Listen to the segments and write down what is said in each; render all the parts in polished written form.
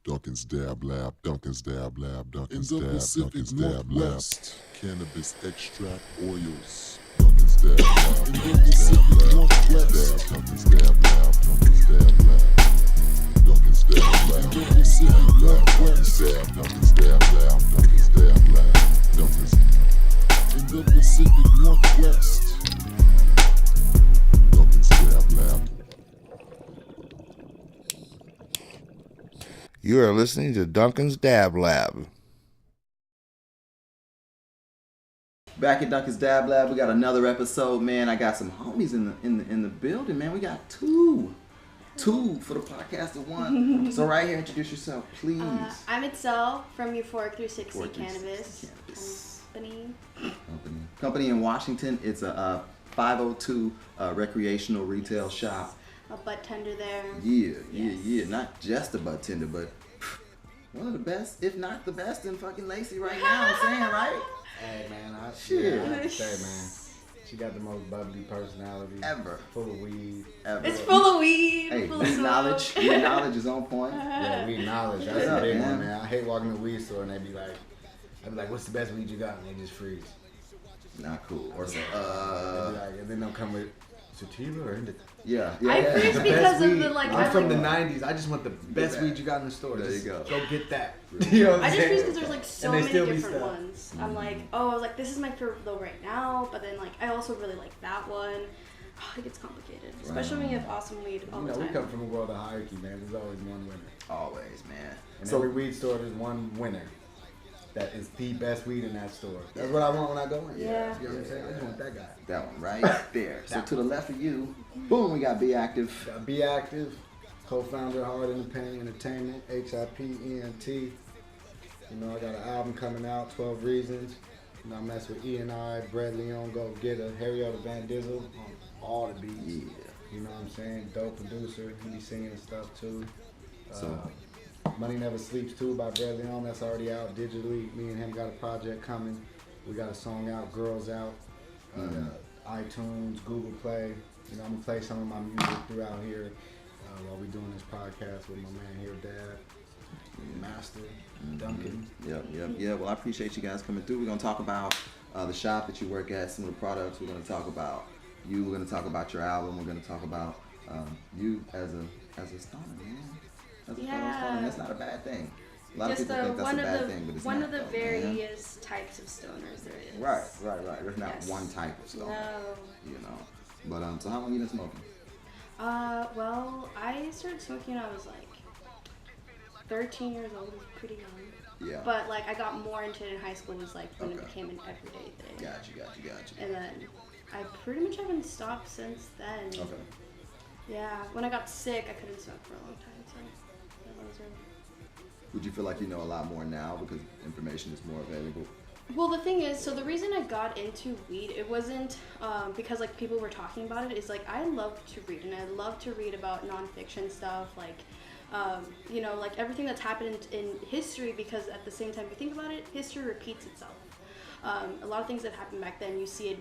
Duncan's Dab Lab, Duncan's Dab Lab, Duncan's In the Dab, Pacific Duncan's Dab Lab. Northwest. Cannabis extract oils. Duncan's Dab Lab, In the Duncan's Dab Pacific Lab, Northwest. Duncan's Dab Lab, Duncan's Dab Lab. Duncan's Dab Lab, In the Duncan's Pacific Dab Lab, Northwest. Duncan's Dab Lab, Duncan's Dab Lab, Duncan's In the Pacific Northwest. Duncan's Dab Lab. You are listening to Duncan's Dab Lab. Back at Duncan's Dab Lab, we got another episode, man. I got some homies in the building, man. We got two for the podcast of one. So right here, introduce yourself, please. I'm Itzel from Euphoric 360 Euphoric 360 Cannabis Company in Washington. It's a 502 recreational retail shop. A butt tender there. Yeah. Not just a butt tender, but one of the best, if not the best, in fucking Lacey right now. I'm saying, right? Hey man, I Shit. have to say, man, she got the most bubbly personality Ever. full of weed. Ever. It's full of weed. Hey, full of weed smoke. knowledge. Weed knowledge is on point. Yeah, weed knowledge. That's Yeah, a big man. one, man. I hate walking to a weed store and they be like, I'd be like, "What's the best weed you got?" And they just freeze. Not cool. Or They say, be like, and then they'll come with sativa or indica. yeah. I freeze The because best of weed. the like. I'm I from like, the '90s. I just want the best that. weed you got in the store. There you Just go. Go get that. You know what I'm I just saying? freeze because there's like so And they many still be different stuck. ones. I'm like, oh, I was like, this is my favorite though right now, but then like I also really like that one. Oh, it gets complicated, especially when you have awesome weed all You the know, time. we come from a world of hierarchy, man. There's always one winner. Always, man. In So every weed store, there's one winner. That is the best weed in that store. That's what I want when I go in. Yeah. You know what I'm saying? I just want that guy. that one right there. So to the left of you, boom, we got Be Active. Got Be Active, co-founder of Hard Independent Entertainment, HIPENT. You know, I got an album coming out, 12 Reasons. You know, I mess with E&I, Brad Leon, Go Getter, Harrietta Van Dizzle on all the beats. Yeah. You know what I'm saying? Dope producer. He be singing and stuff too. So Money Never Sleeps too by Brad Leon. That's already out digitally. Me and him got a project coming. We got a song out, Girls Out. iTunes, Google Play. You know, I'm gonna play some of my music throughout here while we doing this podcast with my man here, Dad, Master, Duncan. Yep. Well, I appreciate you guys coming through. We're gonna talk about the shop that you work at, some of the products. We're gonna talk about you. We're gonna talk about your album. We're gonna talk about you as a stoner, man. As a fellow stoner, that's not a bad thing. A lot Just of people think that's one a of bad the thing, but it's one not. of the though, man. various types of stoners there is. Right. There's not Yes. one type of stoner, No. you know. But so how long you been smoking? Well, I started smoking when I was like 13 years old. It was pretty young. Yeah. But like I got more into it in high school. Was like when it Okay. became an everyday thing. Got you. And then I pretty much haven't stopped since then. Okay. Yeah. When I got sick, I couldn't smoke for a long time. So that was really. Would you feel like you know a lot more now because information is more available? Well, the thing is, so the reason I got into weed, it wasn't because like people were talking about it. It's like I love to read, and I love to read about nonfiction stuff, like you know, like everything that's happened in history. Because at the same time, if you think about it, history repeats itself. A lot of things that happened back then, you see it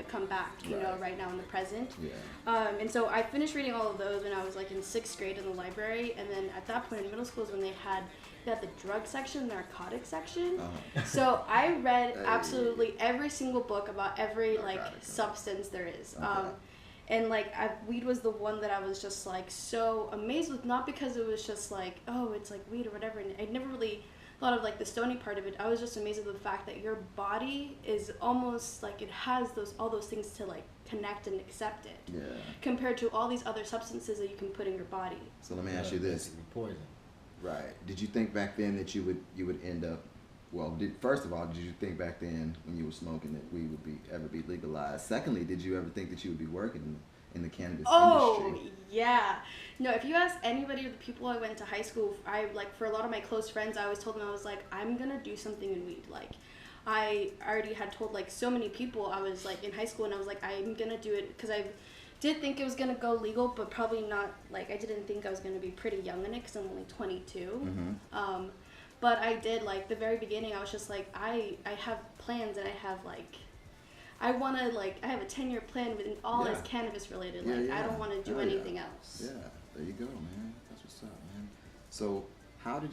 come back, you know, right now in the present. Yeah. And so I finished reading all of those when I was like in 6th grade in the library, and then at that point in middle school is when they had the drug section, the narcotic section. So I read absolutely every single book about every like substance there is. And like weed was the one that I was just like so amazed with, not because it was just like, oh, it's like weed or whatever, and I never really thought of like the stony part of it. I was just amazed with the fact that your body is almost like it has all those things to like connect and accept it. Yeah. Compared to all these other substances that you can put in your body. So let me ask you this. Basically poison. Right. Did you think back then that you would end up? Well, first of all, did you think back then when you were smoking that weed would ever be legalized? Secondly, did you ever think that you would be working in the cannabis industry? Yeah. No, if you ask anybody of the people I went to high school, I like for a lot of my close friends, I always told them I was like, I'm gonna do something in weed. Like, I already had told like so many people. I was like in high school, and I was like, I'm gonna do it because I did think it was gonna go legal, but probably not. Like, I didn't think I was gonna be pretty young in it because I'm only 22. But I did, like, the very beginning, I was just like, I have plans, and I have, like, I want to, like, I have a 10-year plan with all is cannabis related. Like, I don't want to do anything else. Yeah, there you go, man. That's what's up, man. So, How did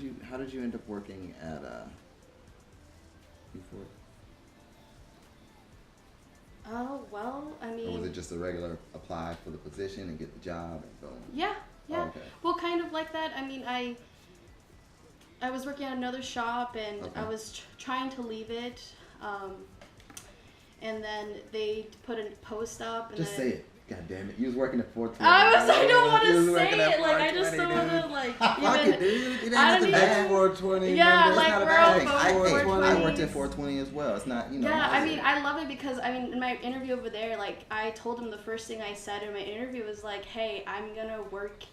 you end up working at Euphoric? Oh, well, I mean... Or was it just a regular apply for the position and get the job and boom? Yeah. Oh, okay. Well, kind of like that. I mean, I was working at another shop, and I was trying to leave it. And then they put a post up. And Just then, say it. God damn it. You was working at 420. I don't want You was to say working at it. Like, I 420, just don't want to, dude. like, Fuck it, dude. It ain't I nothing don't bad. even- 420. Yeah, members. like, Not a we're bad all thing. both I 420s. worked at 420 as well. It's not, you know. Yeah, I mean, I love it because, I mean, in my interview over there, like, I told him the first thing I said in my interview was, like, hey, I'm going to work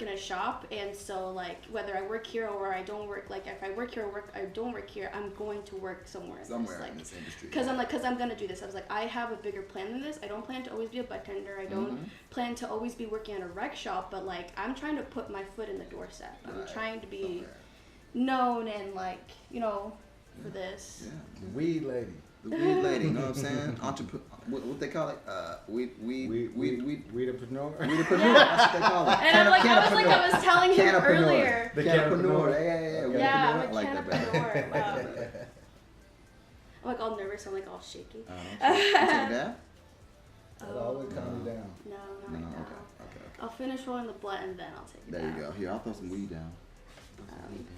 in a shop, and so, like, whether I work here or I don't work, like, if I work here or I don't work here, I'm going to work somewhere in like, this industry. because I'm going to do this. I was like, I have a bigger plan than this. I don't plan to always be a bartender. I don't plan to always be working at a rec shop, but, like, I'm trying to put my foot in the doorstep. I'm trying to be known and, like, you know, for this. Yeah. The weed lady. The weed lady, you know what I'm saying? What they call it? Weedapreneur. Weedapreneur. Yeah. That's what they call it. And I was telling him Cannapreneur. earlier. The Cannapreneur. Yeah, I'm a I like that better. cannapreneur. Wow. I'm like all nervous. I'm like all shaky. You take that? That'll always calm you down. No, not No, right now. okay. I'll finish rolling the blunt and then I'll take it There out. you go. Here, I'll throw some weed down.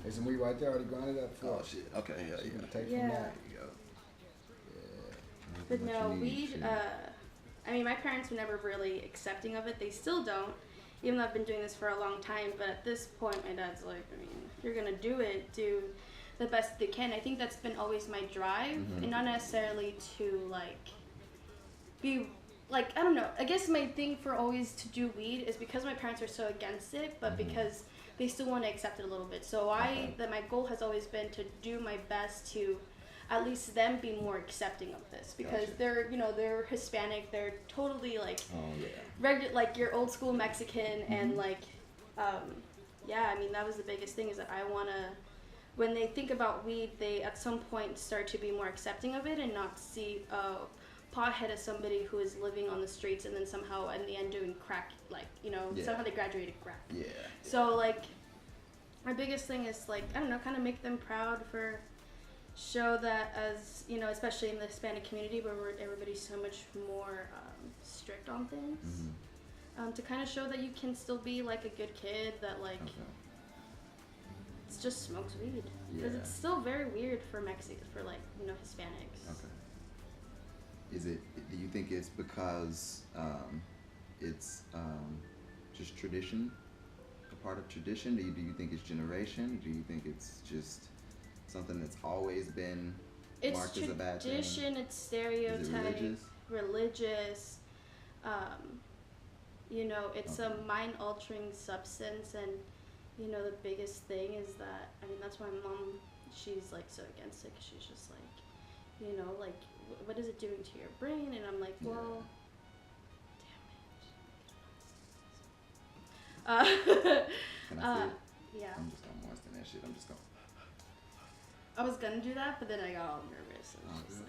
There's some weed right there already grinded up for Oh us. shit. Okay, yeah. Take Yeah. from that. There you go. But What no, you need, weed, shit. I mean, my parents were never really accepting of it. They still don't, even though I've been doing this for a long time. But at this point, my dad's like, I mean, if you're going to do it, do the best they can. I think that's been always my drive, and not necessarily to, like, be, like, I don't know. I guess my thing for always to do weed is because my parents are so against it, but because they still want to accept it a little bit. So my goal has always been to do my best to at least them be more accepting of this, because Gotcha. they're Hispanic, they're totally like Oh yeah. like your old school Mexican, and like yeah, I mean, that was the biggest thing, is that I want to, when they think about weed, they at some point start to be more accepting of it and not see a pothead as somebody who is living on the streets and then somehow in the end doing crack, like, you know, somehow they graduated crack. Yeah. So, like, my biggest thing is, like, I don't know, kind of make them proud, for show that, as, you know, especially in the Hispanic community where everybody's so much more strict on things, to kind of show that you can still be, like, a good kid that, like, it's just smokes weed. Because Yeah. it's still very weird for for, like, you know, Hispanics. Okay. Do you think it's because it's just tradition, a part of tradition? Do you think it's generation? Do you think it's just something that's always been marked as a bad thing? It's tradition, it's stereotype, Is it religious. You know, it's a mind-altering substance, and, you know, the biggest thing is that, I mean, that's why my mom, she's, like, so against it, 'cause she's just like, you know, like, what is it doing to your brain? And I'm like, well, damn it. Can I see it? Yeah. I'm just gonna moisten that shit. I'm just gonna. I was gonna do that, but then I got all nervous. And Oh, was just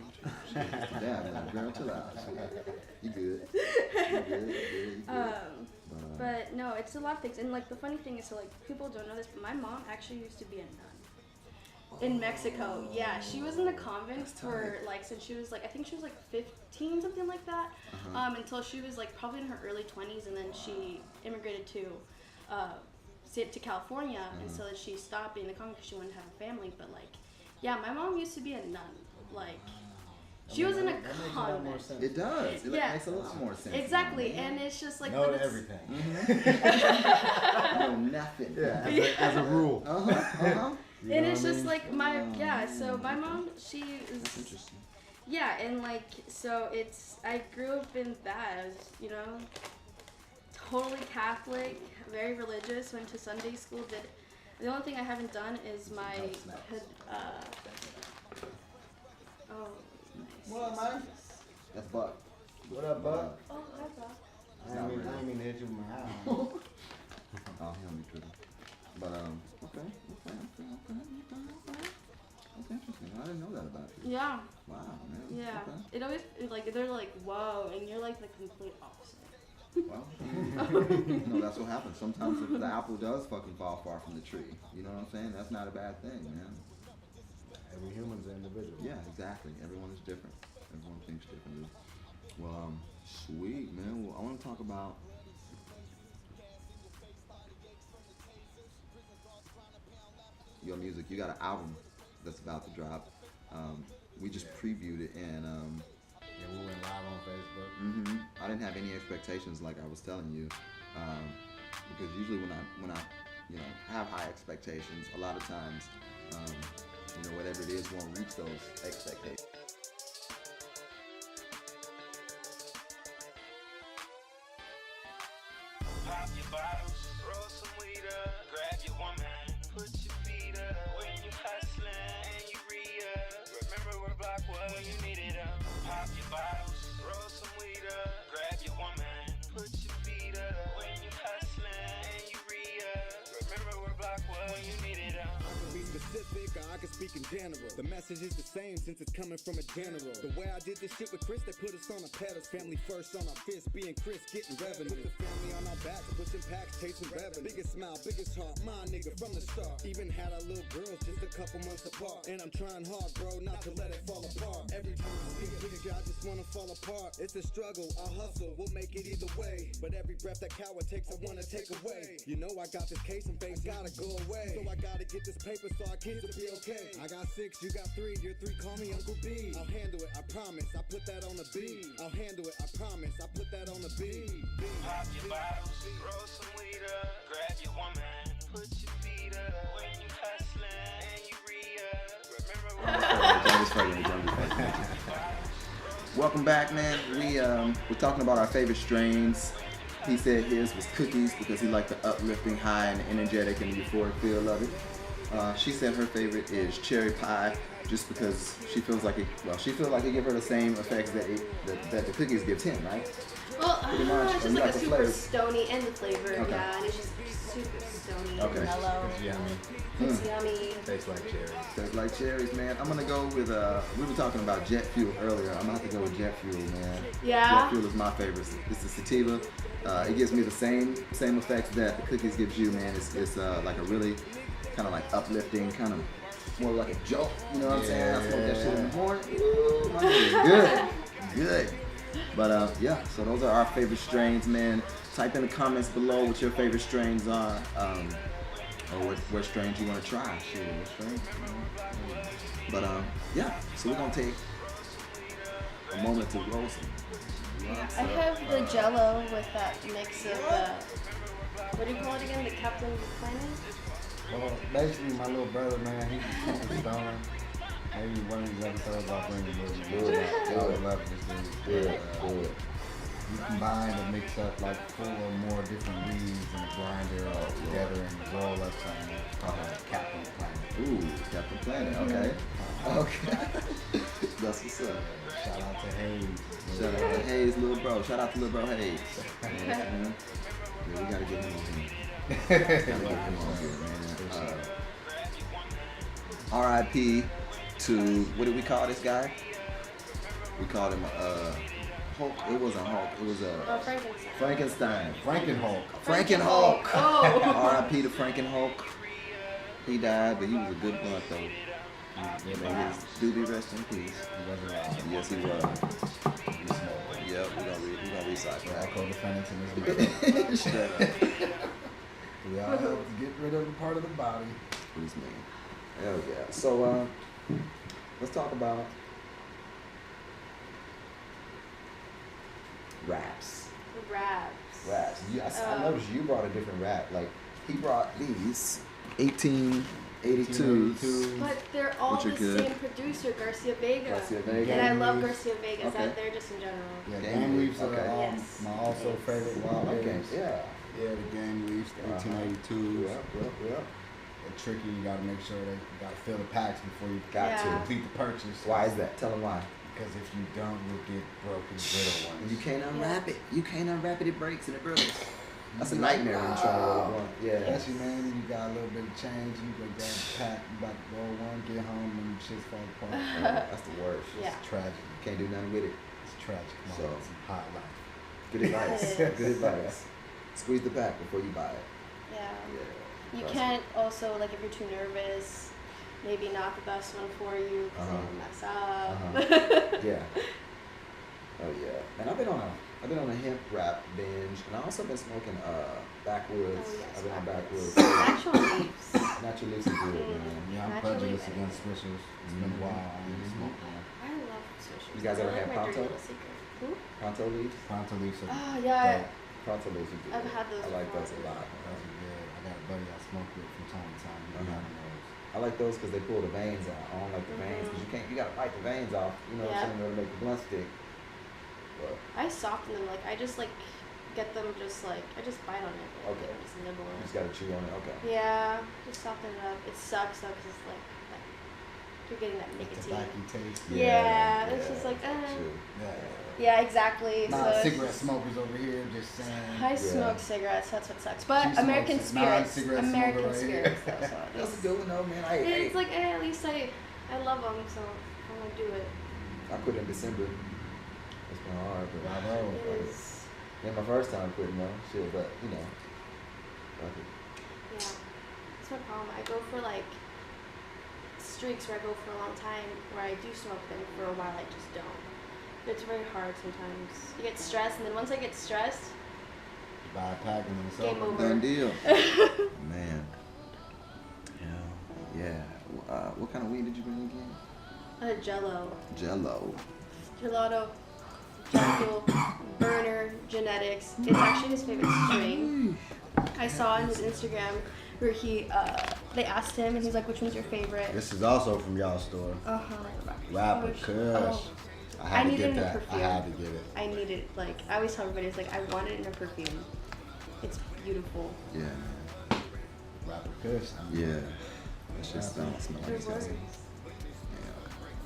like, yeah, like, girl, chill out. You good? You good? but no, it's a lot of things. And, like, the funny thing is, so, like, people don't know this, but my mom actually used to be a nun in Mexico. Yeah, she was in the convent for, like, since she was, like, I think she was, like, 15, something like that, until she was, like, probably in her early 20s, and then she immigrated to California, and so that she stopped being in the convent because she wanted to have a family. But, like, yeah, my mom used to be a nun. Like, she was in a convent. It does. It Yeah. makes a lot more sense. Exactly, and it's just like, No but to it's, everything. No, nothing. Yeah, as a rule. You know and it's what I just mean? like so my mom, she That's is, interesting. yeah, and, like, so I grew up in that. I was, you know, totally Catholic, very religious, went to Sunday school, the only thing I haven't done is my, oh, nice. What up, man? That's Buck. What up, Buck? Oh, hi, Bob. I ain't mean to hit you with my eye. Oh, he don't be tripping. But okay. That's interesting. I didn't know that about you. Yeah, Wow, man. yeah. Okay. It always, like, they're like, whoa, and you're like the complete opposite. Well, that's what happens. Sometimes if the apple does fucking fall far from the tree, you know what I'm saying? That's not a bad thing, man. Every human's an individual. Yeah, exactly. Everyone is different. Everyone thinks differently. Well, sweet, man. Well, I want to talk about your music. You got an album that's about to drop. We just previewed it, and Yeah, we went live on Facebook. I didn't have any expectations, like I was telling you, because usually when I have high expectations, a lot of times, whatever it is won't reach those expectations. Pop your bottles, roll some weed up, grab your woman, put your feet up. When you hustling and you re-up, remember where block was when you needed them. Pop your bottles, roll some weed up, grab your woman, put your feet up. When you hustling and you re-up, remember where block was when you needed them. I can be specific or I can speak in general. The message is the same since it's coming from a general. The way I did this shit with Chris, they put us on a pedestal. Family first on our fist, being Chris, getting revenue. Put the family on our backs, pushing packs, chasing revenue. Biggest smile, biggest heart, my nigga from the start. Even had our little girls just a couple months apart. And I'm trying hard, bro, not to let it fall apart. Every time I see a picture, I just wanna fall apart. It's a struggle, I'll hustle, we'll make it either way. But every breath that coward takes, I wanna take away. You know I got this case and things gotta go away. So I gotta get this paper so our kids will be okay. I got 6, you got 3, you're 3, call me Uncle B. I'll handle it, I promise, I put that on the B. I'll handle it, I promise, I put that on the B. Pop your bottles, roll some weed up, grab your woman, put your feet up. When you hustling and you re-up, remember where Welcome back, man. We're talking about our favorite strains. He said his was cookies because he liked the uplifting, high, and energetic and euphoric feel of it. She said her favorite is cherry pie, just because she feels like it give her the same effects that the cookies gives him, right? Well, Pretty much. it's And just you like like a the super flavors. stony and the flavor, Okay. yeah, and it's just super stony Okay. and mellow. It's yummy. It's yummy. Tastes like cherries. Tastes like cherries, man. I'm gonna go with we were talking about jet fuel earlier. I'm gonna have to go with jet fuel, man. Yeah? Jet fuel is my favorite. It's the sativa. It gives me the same effects that the cookies gives you, man. It's like a really kind of like uplifting, kind of more like a jolt. You know what I'm saying? I smoke that shit in the morning. Ooh, my nigga, good. But yeah, so those are our favorite strains, man. Type in the comments below what your favorite strains are, or what strains you want to try. Shit, what strains? But yeah, so we're gonna take a moment to roll some. I have the Jello with that mix of what do you call it again? The Captain Planet? Well, basically, my little brother, man, he's a stoner. Maybe one of these episodes I'll bring him with me. I would love this dude. You combine to mix up like 4 or more different weeds in a grinder all together and roll up something called Captain Planet. Ooh, Captain Planet. Okay. Okay. That's what's up. Shout out to Hayes. Shout out to Hayes, little bro. Shout out to little bro Hayes. Yeah, we gotta get him on here. Gotta get him on here, man. R.I.P. to, what did we call this guy? We called him Hulk. It wasn't Hulk. It was Frankenstein. Frankenstein. Frankenhulk. Frankenhulk. Oh. R.I.P. to Frankenhulk. He died, but he was a good blunt though. May his duty rest in peace. He wasn't alive. Yes, he was. Yep, we're gonna recycle that. Co-defendants in this case. Straight up. We all have to get rid of a part of the body. Please, man. Hell yeah. So, let's talk about raps. Raps. I noticed you brought a different rap. Like, he brought these 1882s. But they're all Which are the good. same producer, Garcia Vega. Garcia Vega. And I love Gang Garcia Vega. Okay. They're just in general. Yeah, Gang gang leaves, leaves are okay. Yes. my also favorite wild Okay. berries. Yeah. Yeah, the gang leaves, the 1882s. Yep. They're tricky. You gotta make sure that you gotta fill the packs before you Got Yeah. to. complete the purchase. Why is that? Tell him why. Because if you don't, you'll get broken brittle ones. You can't unwrap it. You can't unwrap it. It breaks and it breaks. That's a nightmare when you're trying to roll one. Yeah. Especially, man, you got a little bit of change. You go grab a pack. You about to roll one, get home, and shit's fall apart. That's the worst. Yeah. It's tragic. Can't do nothing with it. It's tragic. Come on, So- it's a hot life. Good advice. Good advice. Squeeze the pack before you buy it. Yeah. Yeah. You Trust can't also, like, if you're too nervous, maybe not the best one for you because you'll mess up. Yeah. Oh yeah. And I've been on a hemp wrap binge, and I also been smoking backwoods. Oh, yes, I've been on backwoods. Natural leaves. Natural leaves is good, man. Yeah, I'm Naturally prejudiced better. against swishers. It's been a while. I ain't smoked one. I love swishers. You guys ever They're had like my dirty Pronto? little secret. Who? Pronto leaves. Pronto leaves are Oh, yeah. dope. Pronto leaves are good. I've had those I like before. those a lot. Those are good. I got a buddy I smoke with from time to time. He be having those. I like those because they pull the veins out. I don't like the veins because you gotta bite the veins off. You know what I'm saying? In order to make the blunt stick. But I soften them. Like, I just, like, get them just, like, I just bite on it. Like, Okay. Just nibble you on just it. gotta chew on it. Okay. Yeah, just soften it up. It sucks, though, because it's, like, you're getting that nicotine. Tobacco taste. Yeah, it's just like, Chew. Yeah. Yeah, exactly. Not so cigarette smokers over here just saying. I smoke cigarettes. That's what sucks. But She American smokes spirits. non-cigarette American smoker right here. spirits. That's what it That's is. a good one though, man. It's like, at least I love them, so I'm gonna do it. I quit in December. It's been hard, but Bravo. It is. yeah, my first time quitting though. Shit, but you know. Fuck it. Yeah, that's my problem. I go for like streaks where I go for a long time, where I do smoke them for a while. I just don't. It's very hard sometimes. You get stressed, and then once I get stressed, Buy a pack and then it's game over. over. Done deal. Man. Yeah. What kind of weed did you bring again? Jello, Jello. gelato, jungle, burner, genetics. It's actually his favorite strain. I saw on his Instagram where they asked him, and he's like, "Which one's your favorite?" This is also from y'all store. Rapper Kush. Oh. I had to need it get in a that. I perfume. had to get it. I need it. Like, I always tell everybody, it's like, I want it in a perfume. It's beautiful. Yeah. Rapper Kush. Yeah. That shit smell like Your it's got words. some.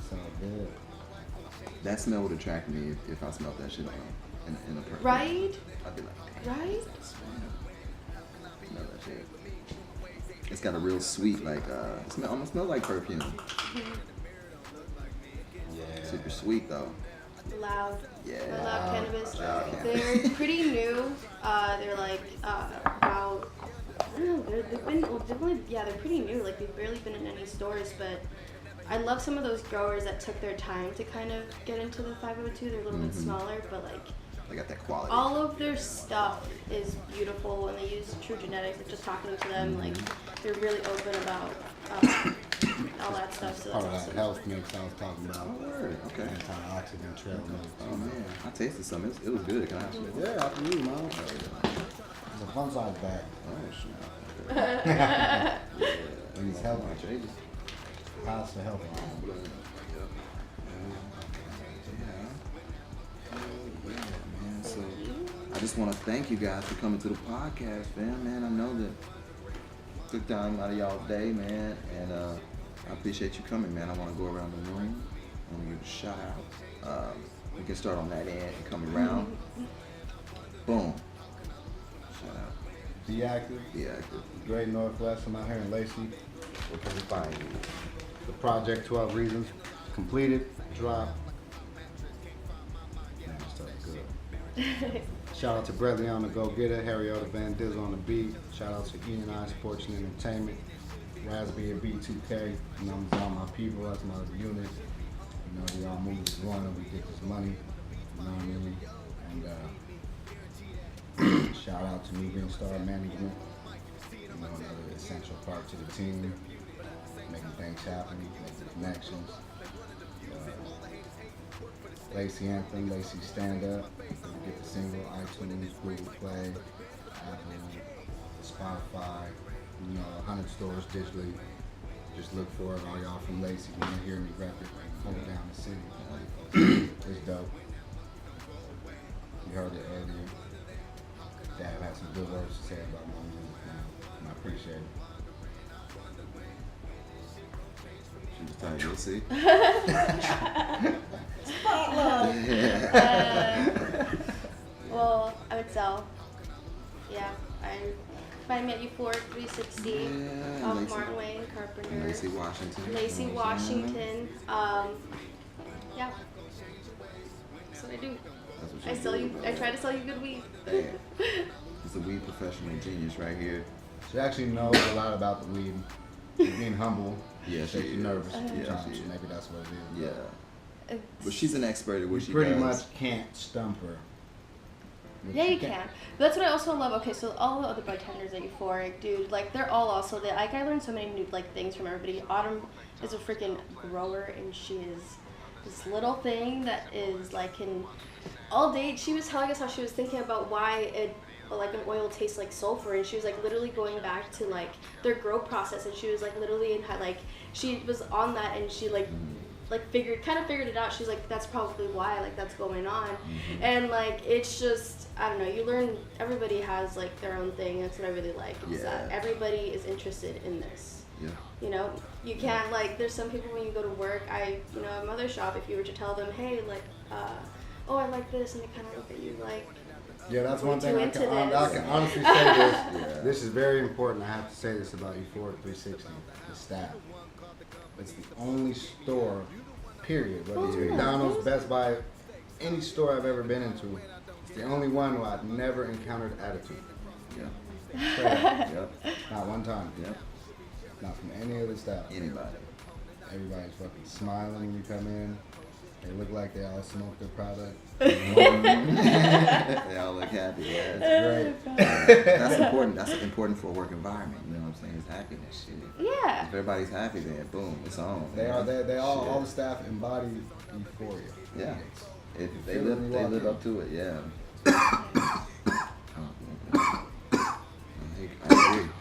So good. That smell would attract me if I smelled that shit in a perfume. Right? I'd be like, damn, Right? smell that shit. It's got a real sweet, like, smell, almost smell like perfume. Yeah. Super sweet though. Loud. Yeah. My Loud Cannabis. Loud They're pretty new. They're like about, I don't know, they've been, well, definitely, yeah, they're pretty new. Like, they've barely been in any stores, but I love some of those growers that took their time to kind of get into the 502. They're a little bit smaller, but like, They got that quality. all of their stuff is beautiful, and they use true genetics. Like, just talking to them, like, they're really open about all that stuff. So Part that's of that awesome. health mix I was talking about. Oh, word. Okay. Antioxidant trail mix. Oh man, I tasted some. It was good. Can I have some? Yeah, after you, man. It's a fun size bag. Oh shit. And he's healthy. Changes. How's the healthy? Man, so I just want to thank you guys for coming to the podcast, man. I know that took time out of y'all's day, man, and I appreciate you coming, man. I want to go around the room. I want to give a shout out. We can start on that end and come around. Boom. Shout out. Be active. Be active. Great Northwest. I'm out here in Lacey. Where can we find you? The project 12 Reasons completed, dropped. Man, this stuff is good. Shout out to Bradley on the Go Getter, Harriota Van Dizzle on the beat. Shout out to E&I Sports and Entertainment, Raspberry B2K. You know, I'm all my people, that's my unit. You know, we all move as one and we get this money. You know what I mean? And shout out to New Green Star Management. You know, another essential part to the team. Making things happen, making connections. Lacey Anthem, Lacey Stand Up. You get the single, iTunes, Google Play, Apple, Spotify, you know, 100 stores digitally. Just look for it. All y'all from Lacey, when you hear me record, hold down the city. It's dope. You heard it earlier. Dad had some good words to say about my music now, and I appreciate it. She was telling you, you'll see. Well, I'm Itzel. Yeah, I find me at Euphoric 360 Yeah, off Lacey. Martin Way in Carpenter. Lacey Washington. Lacey You know what I'm saying? Washington. Yeah, that's what I do. That's what you do, I try to sell you good weed. Damn. It's a weed professional genius right here. She actually knows a lot about the weed. She's being humble. Yeah, she's she nervous is. sometimes, Yeah, she so is. maybe that's what it is. Yeah. But she's an expert at what she pretty does. much can't stump her. But Yeah, she you can. But that's what I also love. Okay, so all the other bartenders at Euphoric, dude, like they're all also there. Like I learned so many new like things from everybody. Autumn is a freaking grower, and she is this little thing that is like in all day. She was telling us how she was thinking about why like an oil tastes like sulfur, and she was like literally going back to like their grow process, and she was like literally like she was on that, and she like figured it out. She's like, that's probably why, like that's going on. And like it's just, I don't know, you learn everybody has like their own thing. That's what I really like, is that everybody is interested in this. Yeah. You know, you can't like, there's some people when you go to work, at Mother Shop, if you were to tell them, hey, like oh, I like this, and they kind of look at you like, Yeah, that's one thing I into can this. honestly say this. This is very important. I have to say this about Euphoric 360, the staff. It's the only store, period, whether it's McDonald's, Best Buy, any store I've ever been into, it's the only one where I've never encountered attitude. Yeah. Straight up. Yep. Not one time. Yep. Not from any of the staff. Anybody. Everybody's fucking smiling when you come in. They look like they all smoked their product. They all look happy. Yeah. It's great. That's important. That's important for a work environment. You know what I'm saying? It's happiness. Shit. yeah. If everybody's happy, then boom, it's on. They are. They all. Shit. All the staff embody euphoria. Yeah. They feel it when you walk live in. up to it. Yeah. I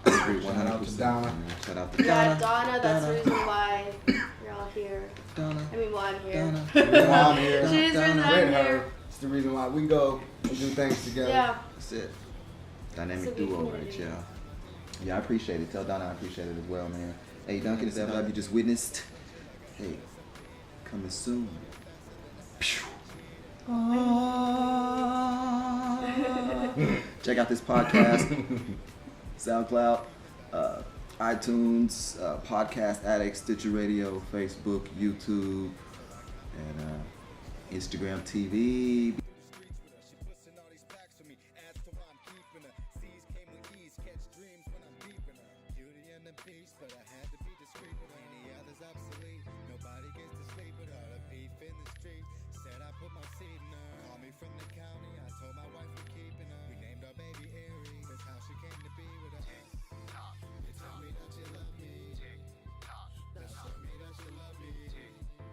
agree 100%. Shout out to Donna. Shout out to Yeah, Donna. Donna, that's the reason why you're all here. Donna. I mean, why I'm here. Donna. The reason why I'm here. She's the reason I'm With here. her. It's the reason why we go and do things together. Yeah. That's it. Dynamic It's a big duo right community. y'all. Yeah, I appreciate it. Tell Donna I appreciate it as well, man. Hey, Duncan, is that what you just witnessed? Hey, coming soon. Pew. Check out this podcast. SoundCloud, iTunes, Podcast Addict, Stitcher Radio, Facebook, YouTube, and Instagram TV. She pushing all these packs for me. As to why I'm keeping her. Seas came with ease. Catch dreams when I'm deeping her. Beauty and the beast, but I had to be discreet with her. Any others obsolete. Nobody gets to sleep with all the beef in the street.